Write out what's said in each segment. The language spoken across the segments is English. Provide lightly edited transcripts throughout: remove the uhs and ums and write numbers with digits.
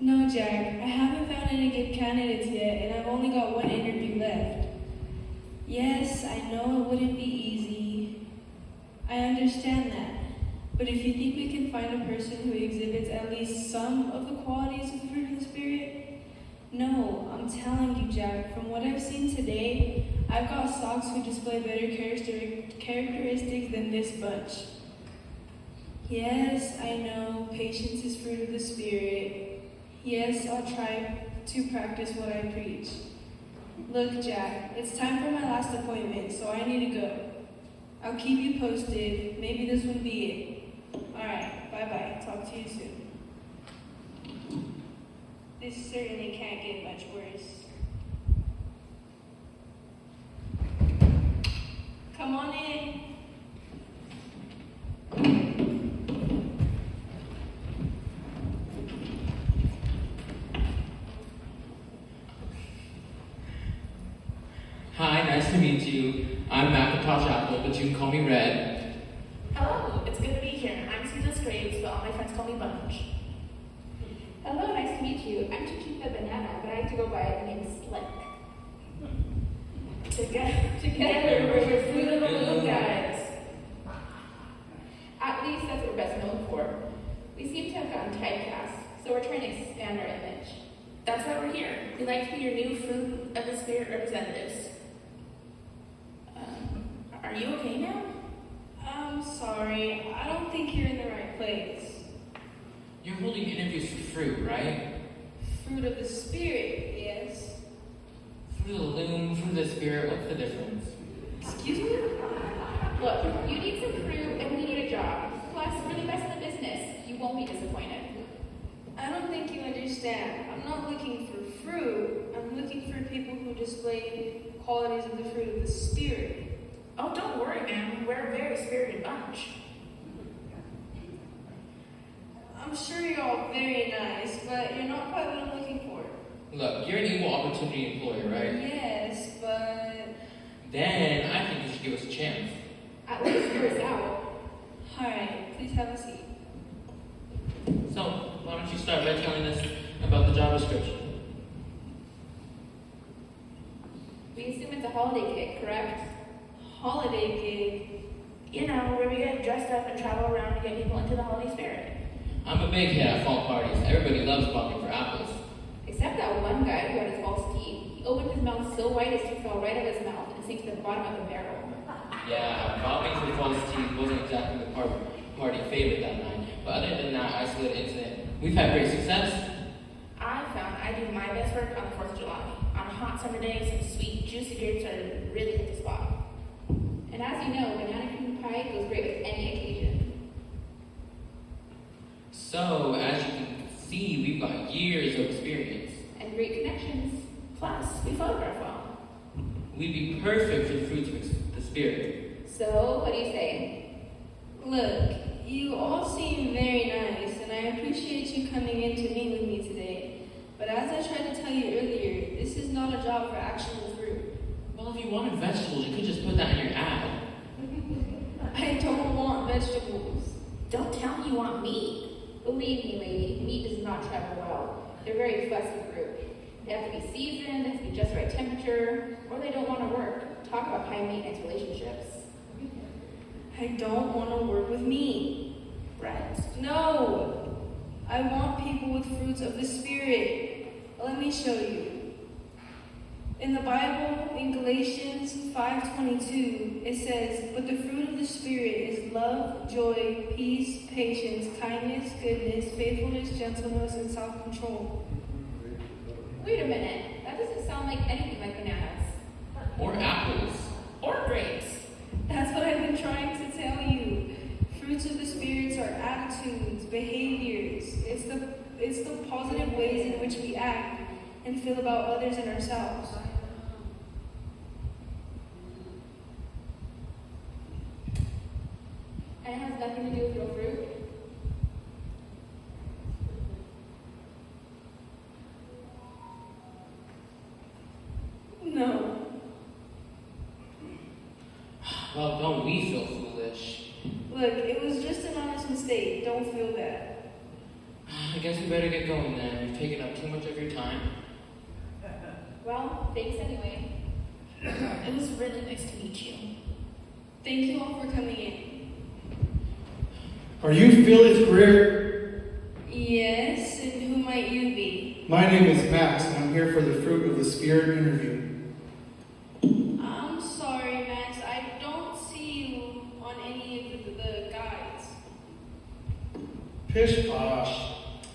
No, Jack, I haven't found any good candidates yet, and I've only got one interview left. Yes, I know it wouldn't be easy. I understand that. But if you think we can find a person who exhibits at least some of the qualities of the fruit of the Spirit, no, I'm telling you, Jack, from what I've seen today, I've got socks who display better characteristics than this bunch. Yes, I know, patience is fruit of the Spirit. Yes, I'll try to practice what I preach. Look, Jack, it's time for my last appointment, so I need to go. I'll keep you posted. Maybe this will be it. Alright, bye-bye. Talk to you soon. This certainly can't get much worse. Come on in. Hi, nice to meet you. I'm Macintosh Apple, but you can call me Red. Hello, it's good to be here. I'm Susan Graves, but all my friends call me Bunch. Hello, nice to meet you. I'm Chiquita Banana, but I like to go by the name Slick. Together we're Fruit of the Loom guys. At least that's what we're best known for. We seem to have gotten typecast, so we're trying to expand our image. That's why we're here. We'd like to be your new Fruit of the Spirit representatives. Are you okay now? I'm sorry. I don't think you're in the right place. You're holding interviews for fruit, right? Fruit of the Spirit, yes. Fruit of the Loom, Fruit of the Spirit, what's the difference? Excuse me? Look, you need some fruit and we need a job. Plus, we're the best in the business. You won't be disappointed. I don't think you understand. I'm not looking for fruit. I'm looking for people who display qualities of the fruit of the Spirit. Oh, don't worry, man. We're a very spirited bunch. I'm sure you're all very nice, but you're not quite what I'm looking for. Look, you're an equal opportunity employer, right? Yes, but... Then I think you should give us a chance. At least hear us out. Alright, please have a seat. So, why don't you start by telling us about the job description? We assume it's a holiday gig, correct? Holiday gig. You know, where we get dressed up and travel around to get people into the holiday spirit. I'm a big hit at fall parties. Everybody loves popping for apples. Except that one guy who had his false teeth. He opened his mouth so wide his teeth fell right out of his mouth and sank to the bottom of the barrel. Yeah, popping for false teeth wasn't exactly the party favorite that night. But other than that isolated incident, we've had great success. I found I do my best work on the 4th of July. On a hot summer day, some sweet, juicy grapes are really hit the spot. And as you know, banana cream pie goes great with any occasion. So, as you can see, we've got years of experience. And great connections. Plus, we photograph well. We'd be perfect for the fruits of the Spirit. So, what do you say? Look, you all seem very nice, and I appreciate you coming in to meet with me today. But as I tried to tell you earlier, this is not a job for actual fruit. Well, if you wanted vegetables, you could just put that in your ad. I don't want vegetables. Don't tell me you want meat. Believe me, lady, meat does not travel well. They're very fussy fruit. They have to be seasoned, they have to be just right temperature, or they don't want to work. Talk about high maintenance relationships. I don't want to work with meat. Right. No! I want people with fruits of the Spirit. Let me show you. In the Bible, in Galatians 5:22, it says, "But the fruit of the Spirit is love, joy, peace, patience, kindness, goodness, faithfulness, gentleness, and self-control." Wait a minute, that doesn't sound like anything like bananas. Or apples. Or grapes. That's what I've been trying to tell you. Fruits of the Spirits are attitudes, behaviors. It's the positive ways in which we act and feel about others and ourselves. And it has nothing to do with real fruit? No. Well, don't we feel foolish? Look, it was just an honest mistake. Don't feel bad. guess we better get going then. We've taken up too much of your time. Well, thanks anyway. It was really nice to meet you. Thank you all for coming in. Are you Phyllis Greer? Yes, and who might you be? My name is Max, and I'm here for the Fruit of the Spirit interview. I'm sorry, Max. I don't see you on any of the guides. Pish posh.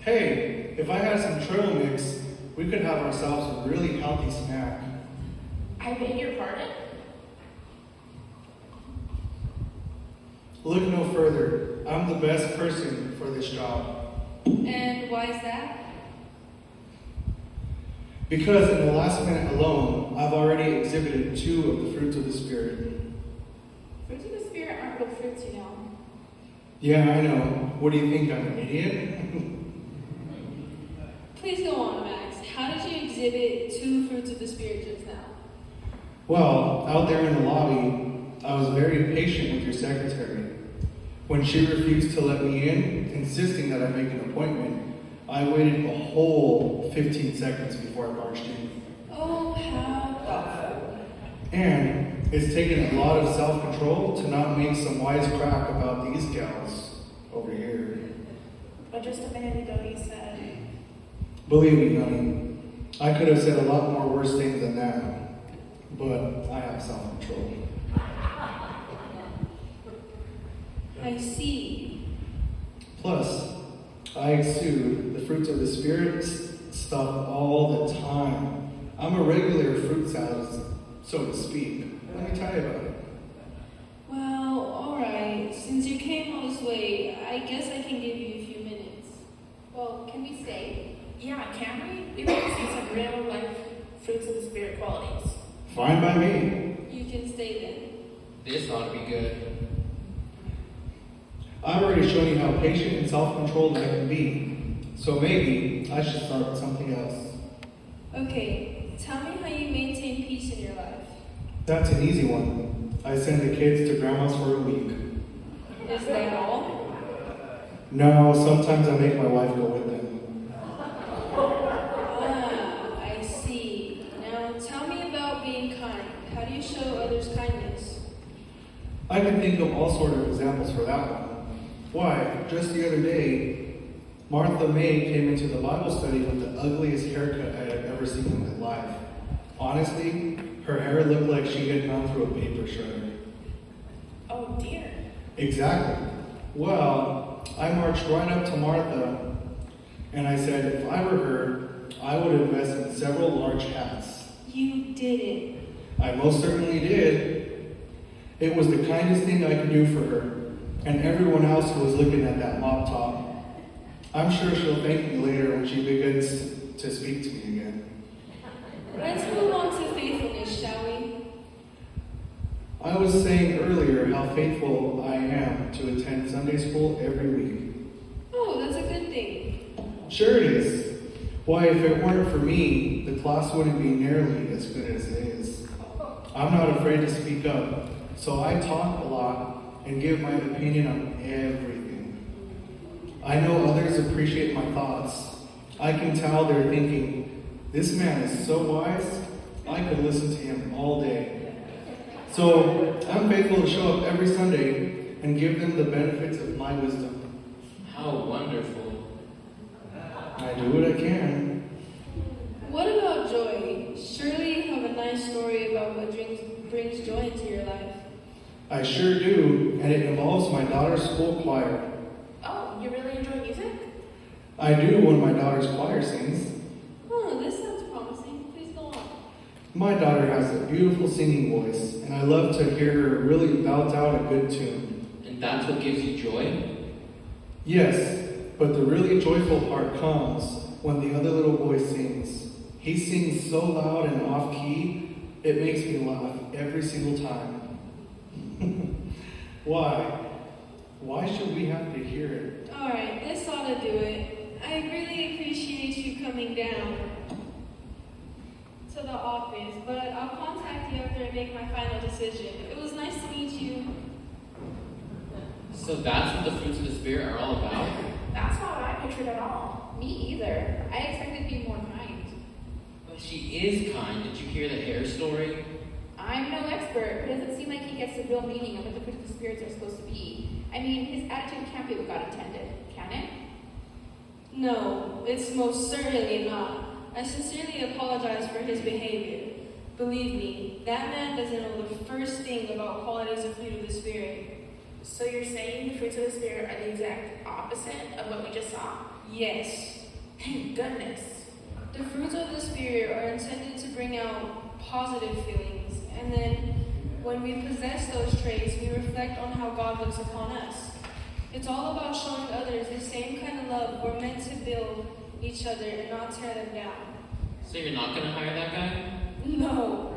Hey, if I had some trail mix, we could have ourselves a really healthy snack. I beg your pardon? Look no further. I'm the best person for this job. And why is that? Because in the last minute alone, I've already exhibited 2 of the fruits of the Spirit. Fruits of the Spirit aren't real fruits, you know. Yeah, I know. What do you think, I'm an idiot? Please go on, Max. How did you exhibit 2 fruits of the Spirit just now? Well, out there in the lobby, I was very patient with your secretary. When she refused to let me in, insisting that I make an appointment, I waited a whole 15 seconds before I barged in. Oh, how thoughtful. And it's taken a lot of self-control to not make some wisecrack about these gals over here. But just a minute ago you said... Believe me, honey, I could have said a lot more worse things than that, but I have self-control. I see. Plus, I exude the fruits of the Spirit stuff all the time. I'm a regular fruit salad, so to speak. Let me tell you about it. Well, alright. Since you came all this way, I guess I can give you a few minutes. Well, can we stay? Yeah, can we? We'd like to see some real life fruits of the Spirit qualities. Fine by me. You can stay then. This ought to be good. I've already shown you how patient and self-controlled I can be, so maybe I should start with something else. Okay, tell me how you maintain peace in your life. That's an easy one. I send the kids to grandma's for a week. Is that all? No, sometimes I make my wife go with them. Ah, I see. Now tell me about being kind. How do you show others kindness? I can think of all sort of examples for that one. Why, just the other day, Martha May came into the Bible study with the ugliest haircut I had ever seen in my life. Honestly, her hair looked like she had gone through a paper shredder. Oh dear. Exactly. Well, I marched right up to Martha, and I said, if I were her, I would invest in several large hats. You did it. I most certainly did. It was the kindest thing I could do for her, and everyone else who was looking at that mop top. I'm sure she'll thank me later when she begins to speak to me again. Let's move on to faithfulness, shall we? I was saying earlier how faithful I am to attend Sunday school every week. Oh, that's a good thing. Sure it is. Why, if it weren't for me, the class wouldn't be nearly as good as it is. I'm not afraid to speak up, so I talk a lot and give my opinion on everything. I know others appreciate my thoughts. I can tell they're thinking, this man is so wise, I could listen to him all day. So I'm faithful to show up every Sunday and give them the benefits of my wisdom. How wonderful. I do what I can. What about joy? Surely you have a nice story about what brings joy into your life. I sure do, and it involves my daughter's school choir. Oh, you really enjoy music? I do when my daughter's choir sings. Oh, this sounds promising. Please go on. My daughter has a beautiful singing voice, and I love to hear her really belt out a good tune. And that's what gives you joy? Yes, but the really joyful part comes when the other little boy sings. He sings so loud and off-key, it makes me laugh every single time. Why? Why should we have to hear it? Alright, this ought to do it. I really appreciate you coming down to the office, but I'll contact you after I make my final decision. It was nice to meet you. So that's what the fruits of the Spirit are all about? That's how I picture it at all. Me either. I expected to be more kind. But she is kind. Did you hear the hair story? I'm no expert, but it doesn't seem like he gets the real meaning of what the fruit of the spirits are supposed to be. I mean, his attitude can't be what God intended, can it? No, it's most certainly not. I sincerely apologize for his behavior. Believe me, that man doesn't know the first thing about qualities of fruit of the Spirit. So you're saying the fruits of the Spirit are the exact opposite of what we just saw? Yes. Thank goodness. The fruits of the Spirit are intended to bring out positive feelings, and then when we possess those traits, we reflect on how God looks upon us. It's all about showing others the same kind of love. We're meant to build each other and not tear them down. So you're not gonna hire that guy? No.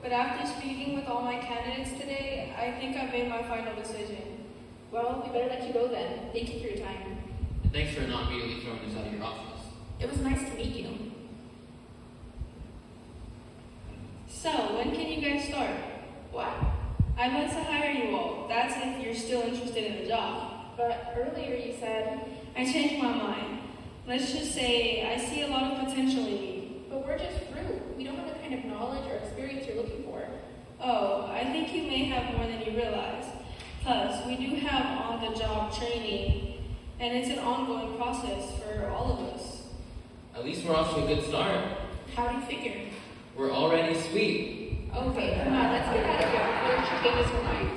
But after speaking with all my candidates today, I think I've made my final decision. Well, we better let you go then. Thank you for your time. And thanks for not immediately throwing us out of your office. It was nice to meet you. So, when can you guys start? What? I'd like to hire you all. That's if you're still interested in the job. But earlier you said, I changed my mind. Let's just say I see a lot of potential in you. but we're just fruit. We don't have the kind of knowledge or experience you're looking for. Oh, I think you may have more than you realize. Plus, we do have on-the-job training, and it's an ongoing process for all of us. At least we're off to a good start. How do you figure? We're already sweet. Okay, come on, let's get out of here before she changes her mind.